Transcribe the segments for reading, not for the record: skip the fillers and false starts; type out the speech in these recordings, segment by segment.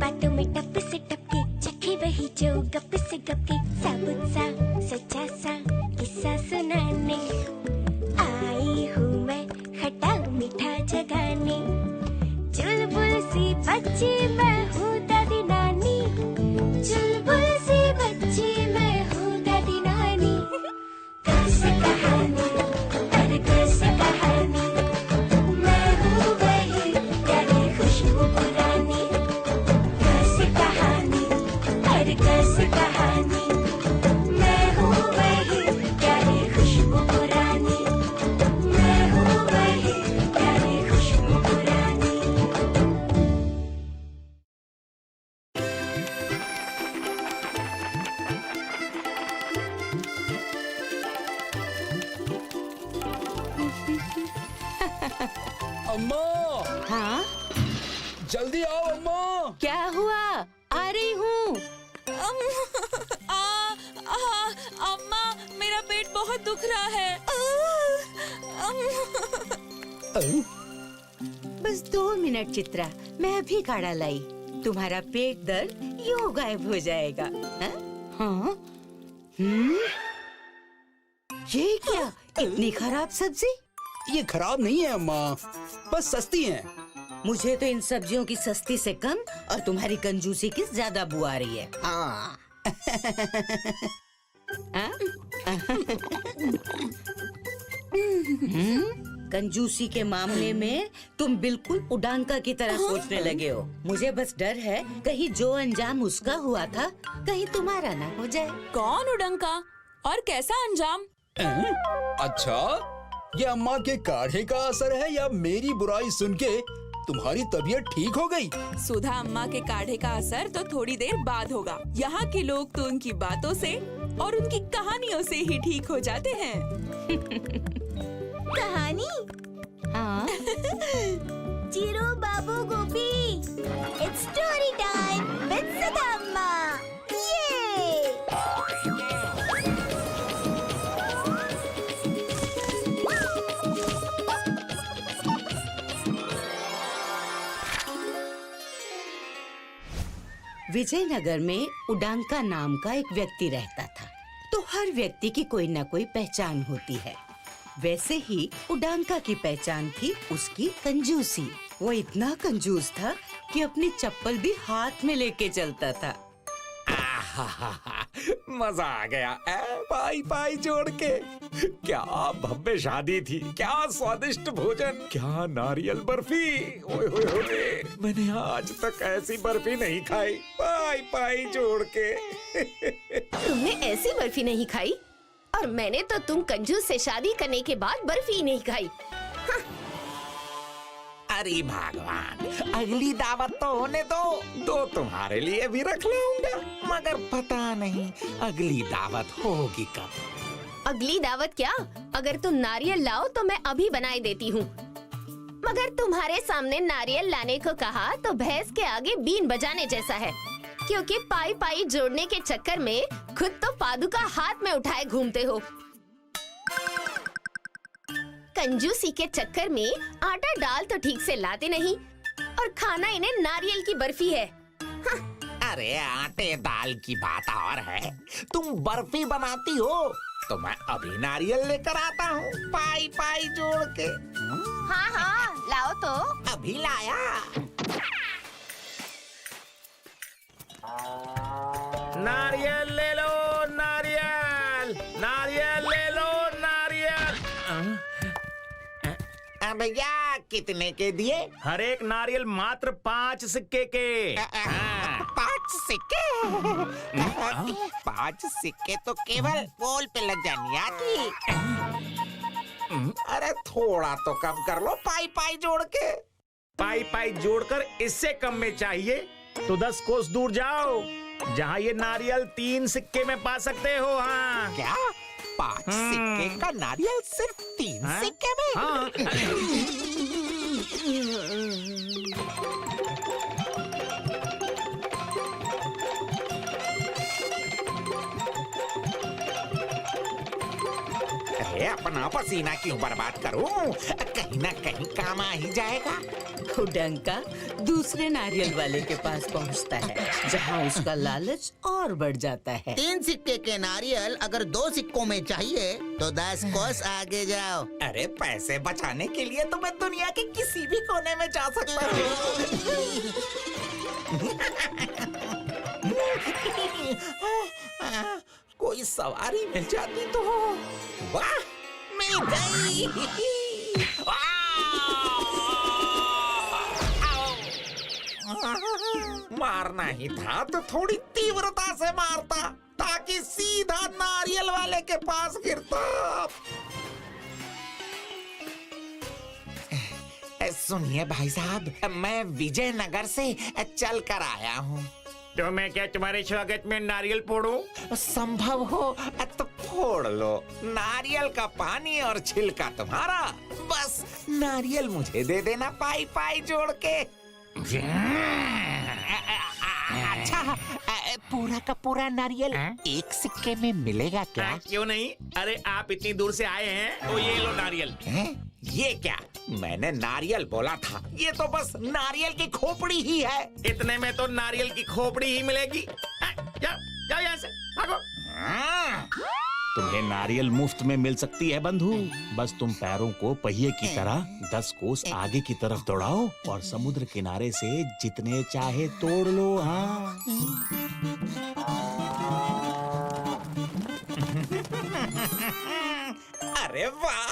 बातों में टप से टपके, चखे वही जो गप से गपके, साबुत सा सच्चा सा किस्सा सुनाने आई हूँ मैं खट्टा मीठा जगाने। चुलबुल सी बच्ची मैं हूँ दादी नानी, चुलबुल सी बच्ची मैं हूँ दादी नानी। कैसे कहानी, अरे कैसे कहानी, मैं हूँ वही प्यारी खुशबू पुरानी। कैसे कहानी, अरे कैसे कहानी, मैं हूँ वही प्यारी खुशबू पुरानी। मैं हूँ वही प्यारी खुशबू पुरानी। अम्मा, हाँ, जल्दी आओ अम्मा। क्या हुआ? आ रही हूँ। अम्मा, मेरा पेट बहुत दुख रहा है। बस 2 मिनट चित्रा, मैं अभी काढ़ा लाई। तुम्हारा पेट दर्द यूं गायब हो जाएगा। हाँ? हाँ? ये क्या? इतनी खराब सब्जी? ये खराब नहीं है अम्मा, बस सस्ती है। मुझे तो इन सब्जियों की सस्ती से कम और तुम्हारी कंजूसी की ज्यादा बू आ रही है। हाँ? कंजूसी के मामले में तुम बिल्कुल उडांका की तरह सोचने लगे हो। मुझे बस डर है कहीं जो अंजाम उसका हुआ था कहीं तुम्हारा ना हो जाए। कौन उडंका और कैसा अंजाम? अच्छा, ये अम्मा के काढ़े का असर है या मेरी बुराई सुन के तुम्हारी तबीयत ठीक हो गई? सुधा अम्मा के काढ़े का असर तो थोड़ी देर बाद होगा। यहाँ के लोग तो उनकी बातों से और उनकी कहानियों से ही ठीक हो जाते हैं। कहानी? हाँ? चिरू बाबू गोपी, इट्स स्टोरी टाइम विद सुधा अम्मा। ये विजयनगर में उडांका नाम का एक व्यक्ति रहता था। तो हर व्यक्ति की कोई न कोई पहचान होती है। वैसे ही उडांका की पहचान थी उसकी कंजूसी। वो इतना कंजूस था कि अपनी चप्पल भी हाथ में लेके चलता था। मजा आ गया। पाई पाई जोड़ के क्या भव्य शादी थी, क्या स्वादिष्ट भोजन, क्या नारियल बर्फी। ओए होए होए, मैंने आज तक ऐसी बर्फी नहीं खाई। पाई पाई जोड़ के। तुमने ऐसी बर्फी नहीं खाई और मैंने तो तुम कंजूस से शादी करने के बाद बर्फी नहीं खाई। अरे भगवान, अगली दावत तो होने दो तुम्हारे लिए भी रख लाऊंगा, मगर पता नहीं अगली दावत होगी कब। अगली दावत क्या? अगर तुम नारियल लाओ तो मैं अभी बनाई देती हूँ। मगर तुम्हारे सामने नारियल लाने को कहा तो भैंस के आगे बीन बजाने जैसा है, क्योंकि पाई पाई जोड़ने के चक्कर में खुद तो पादुका हाथ में उठाए घूमते हो। कंजूसी के चक्कर में आटा डाल तो ठीक से लाते नहीं और खाना इन्हें नारियल की बर्फी है। अरे आटे दाल की बात और है, तुम बर्फी बनाती हो तो मैं अभी नारियल लेकर आता हूँ पाई पाई जोड़ के। हाँ हाँ, लाओ तो। अभी लाया। नारियल ले लो, नारियल, नारियल ले लो, नारियल। भैया कितने के दिए? हर एक नारियल मात्र 5 सिक्के के। 5 सिक्के? 5 सिक्के तो केवल बोल पे लग जानी आती। अरे थोड़ा तो कम कर लो पाई पाई जोड़ के। पाई पाई जोड़कर इससे कम में चाहिए तो 10 कोस दूर जाओ, जहाँ ये नारियल 3 सिक्के में पा सकते हो। हाँ क्या 5 सिक्के का नारियल सिर्फ 3 सिक्के में? हाँ। अरे अपना पसीना क्यों बर्बाद करूं? कहीं ना कहीं काम आ ही जाएगा। उडंका दूसरे नारियल वाले के पास पहुंचता है, जहां उसका लालच और बढ़ जाता है। 3 सिक्के के नारियल अगर 2 सिक्कों में चाहिए तो 10 कोस आगे जाओ। अरे पैसे बचाने के लिए तो मैं दुनिया के किसी भी कोने में जा सकता हूँ। कोई सवारी मिल जाती तो। वाह, मिल गई। मारना ही था तो थोड़ी तीव्रता से मारता, ताकि सीधा नारियल वाले के पास गिरता। सुनिए भाई साहब, मैं विजयनगर से चल कर आया हूँ। तो मैं क्या तुम्हारे स्वागत में नारियल फोड़ूं? संभव हो तो फोड़ लो। नारियल का पानी और छिलका तुम्हारा, बस नारियल मुझे दे देना पाई पाई जोड़ के। अच्छा, पूरा का पूरा नारियल 1 सिक्के में मिलेगा क्या? क्यों नहीं? अरे आप इतनी दूर से आए हैं तो ये लो नारियल। ये क्या? मैंने नारियल बोला था, ये तो बस नारियल की खोपड़ी ही है। इतने में तो नारियल की खोपड़ी ही मिलेगी। जाओ जाओ यहाँ से, भागो। तुम्हें नारियल मुफ्त में मिल सकती है बंधु, बस तुम पैरों को पहिए की तरह 10 कोस आगे की तरफ दौड़ाओ और समुद्र किनारे से जितने चाहे तोड़ लो। हाँ, अरे वाह!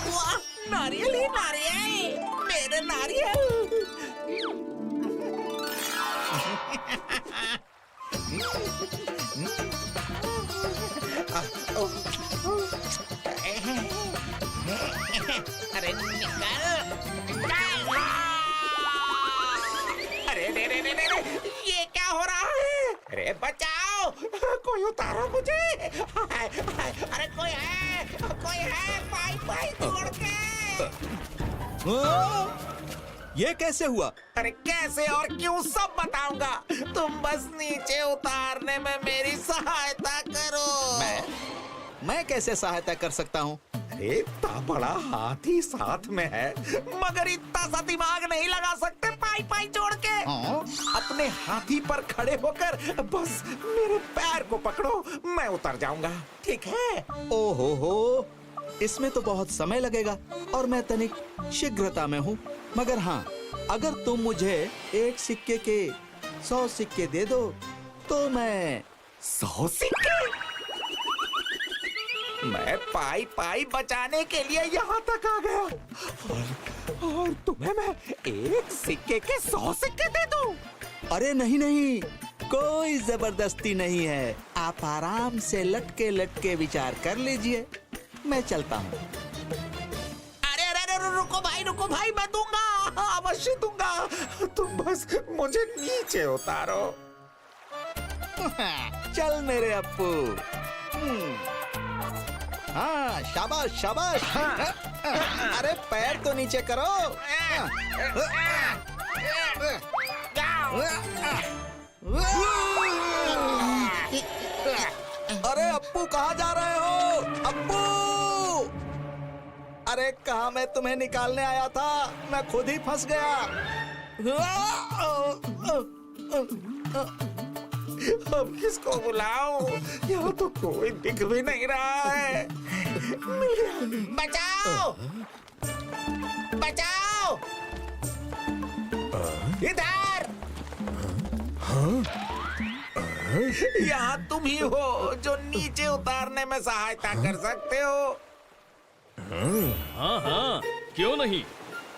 वाह, नारियल ही नारियल, मेरे नारियल। अरे निकल! अरे ये क्या हो रहा है? अरे बचाओ, कोई उतारो मुझे। अरे कोई है, पाई पाई तोड़ के। ये कैसे हुआ? अरे कैसे और क्यों सब बताऊंगा, तुम बस नीचे उतारने में मेरी सहायता करो। मैं कैसे सहायता कर सकता हूँ? अरे इतना बड़ा हाथी साथ में है, मगर इतना सा दिमाग नहीं लगा सकते पाई पाई जोड़ के। अपने हाथी पर खड़े होकर बस मेरे पैर को पकड़ो, मैं उतर जाऊंगा, ठीक है? ओहो हो, इसमें तो बहुत समय लगेगा और मैं तनिक शीघ्रता में हूँ। मगर हाँ, अगर तुम मुझे 1 सिक्के के 100 सिक्के दे दो तो मैं 100 सिक्के? मैं पाई पाई बचाने के लिए यहाँ तक आ गया और तुम्हें मैं 1 सिक्के के 100 सिक्के दे दूं? अरे नहीं, कोई जबरदस्ती नहीं है। आप आराम से लटके लटके विचार कर लीजिए, मैं चलता हूँ। अरे रुको भाई, मैं दूंगा, अवश्य दूंगा। तुम बस मुझे नीचे उतारो। चल मेरे अप्पू। हाँ, शाबाश। अरे पैर तो नीचे करो। अरे अप्पू, कहाँ जा रहे हो? अप्पू! अरे कहाँ मैं तुम्हें निकालने आया था, मैं खुद ही फंस गया। अब किसको बुलाऊं? यहाँ तो कोई दिख भी नहीं रहा है। बचाओ! इधर! यहाँ तुम ही हो जो नीचे उतारने में सहायता कर सकते हो। हाँ, क्यों नहीं?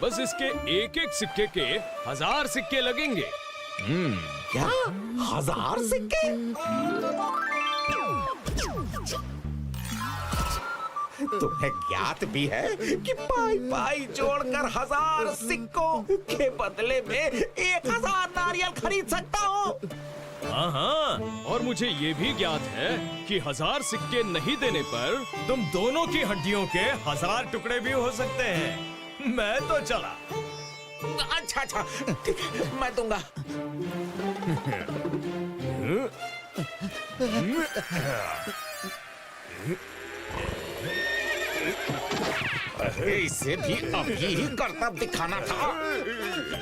बस इसके 1-1 सिक्के के 1000 सिक्के लगेंगे। क्या? 1000 सिक्के? तुम्हें ज्ञात भी है कि पाई पाई जोड़कर 1000 सिक्कों के बदले में 1000 नारियल खरीद सकता हूँ। हाँ, और मुझे ये भी ज्ञात है कि 1000 सिक्के नहीं देने पर तुम दोनों की हड्डियों के 1000 टुकड़े भी हो सकते हैं। मैं तो चला। अच्छा, ठीक है, मैं दूंगा। अरे इसे भी अब यही करतब दिखाना था।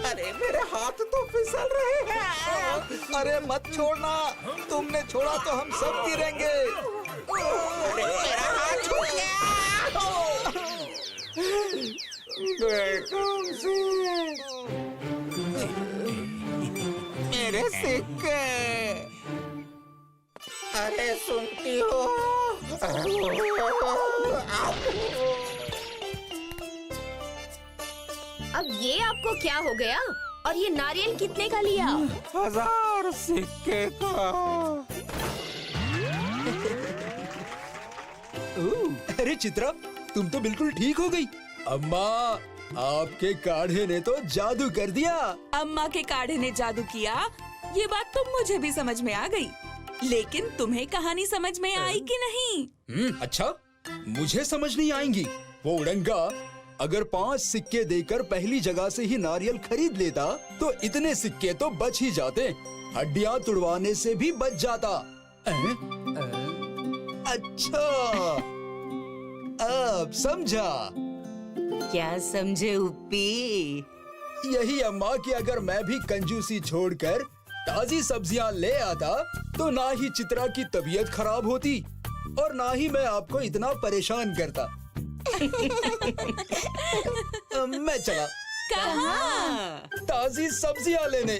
अरे मेरे हाथ तो फिसल रहे हैं। अरे मत छोड़ना, तुमने छोड़ा तो हम सब गिरेंगे। अरे मेरा हाथ छूट गया। मेरे सिक्के। अरे सुनती हो? अब ये आपको क्या हो गया? और ये नारियल कितने का लिया? 1000 सिक्के का। अरे चित्रा, तुम तो बिल्कुल ठीक हो गई। अम्मा, आपके काढ़े ने तो जादू कर दिया। अम्मा के काढ़े ने जादू किया, ये बात तो मुझे भी समझ में आ गई। लेकिन तुम्हें कहानी समझ में आई कि नहीं? अच्छा, मुझे समझ नहीं आएंगी। वो उड़ंगा अगर 5 सिक्के देकर पहली जगह से ही नारियल खरीद लेता तो इतने सिक्के तो बच ही जाते, हड्डियां तुड़वाने से भी बच जाता। अच्छा, अब समझा। क्या समझे उप्पी? यही अम्मा कि अगर मैं भी कंजूसी छोड़कर ताजी सब्जियां ले आता तो ना ही चित्रा की तबीयत खराब होती और ना ही मैं आपको इतना परेशान करता। मैं चला। कहाँ? ताजी सब्जियां लेने।